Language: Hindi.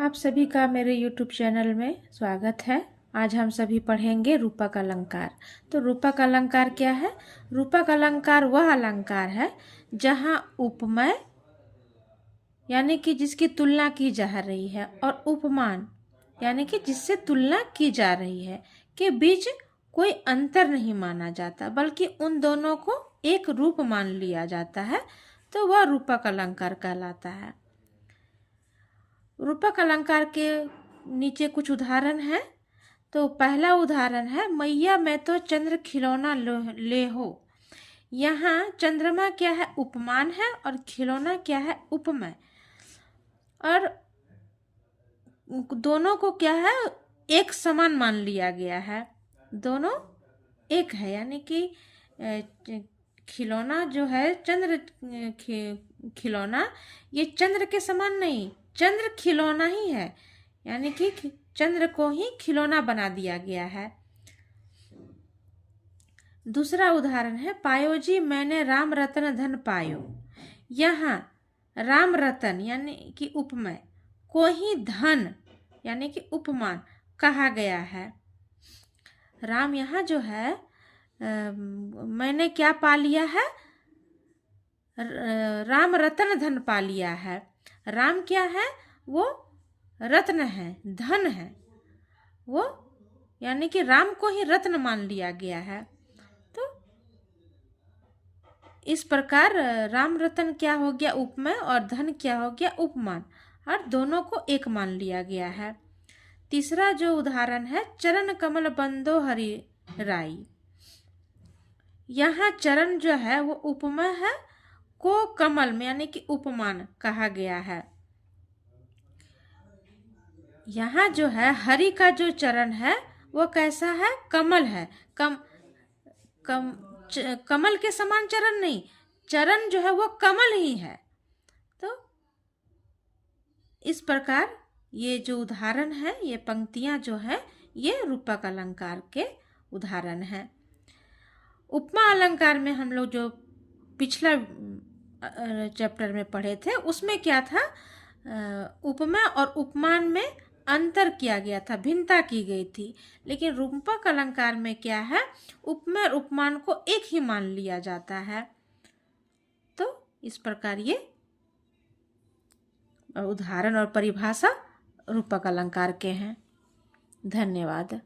आप सभी का मेरे YouTube चैनल में स्वागत है। आज हम सभी पढ़ेंगे रूपक अलंकार। तो रूपक अलंकार क्या है? रूपक अलंकार वह अलंकार है जहाँ उपमेय यानी कि जिसकी तुलना की जा रही है और उपमान यानी कि जिससे तुलना की जा रही है के बीच कोई अंतर नहीं माना जाता, बल्कि उन दोनों को एक रूप मान लिया जाता है, तो वह रूपक अलंकार कहलाता है। रूपक अलंकार के नीचे कुछ उदाहरण है। तो पहला उदाहरण है, मैया मैं तो चंद्र खिलौना ले हो। यहाँ चंद्रमा क्या है? उपमान है, और खिलौना क्या है? उपमेय। और दोनों को क्या है? एक समान मान लिया गया है, दोनों एक है। यानी कि खिलौना जो है चंद्र खिलौना, ये चंद्र के समान नहीं, चंद्र खिलौना ही है, यानी कि चंद्र को ही खिलौना बना दिया गया है। दूसरा उदाहरण है, पायो जी मैंने राम रतन धन पायो। यहाँ राम रतन यानी कि उपमेय को ही धन यानी कि उपमान कहा गया है। राम यहाँ जो है मैंने क्या पा लिया है? राम रतन धन पा लिया है। राम क्या है? वो रत्न है, धन है वो, यानी कि राम को ही रत्न मान लिया गया है। तो इस प्रकार राम रतन क्या हो गया? उपमेय, और धन क्या हो गया? उपमान, और दोनों को एक मान लिया गया है। तीसरा जो उदाहरण है, चरण कमल बंदो हरि राई। यहाँ चरण जो है वो उपमेय है, को कमल में यानी कि उपमान कहा गया है। यहाँ जो है हरि का जो चरण है वो कैसा है? कमल है। कमल के समान चरण नहीं, चरण जो है वो कमल ही है। तो इस प्रकार ये जो उदाहरण है, ये पंक्तियां जो है, ये रूपक अलंकार के उदाहरण हैं। उपमा अलंकार में हम लोग जो पिछला चैप्टर में पढ़े थे, उसमें क्या था? उपमा और उपमान में अंतर किया गया था, भिन्नता की गई थी। लेकिन रूपक अलंकार में क्या है? उपमा और उपमान को एक ही मान लिया जाता है। तो इस प्रकार ये उदाहरण और परिभाषा रूपक अलंकार के हैं। धन्यवाद।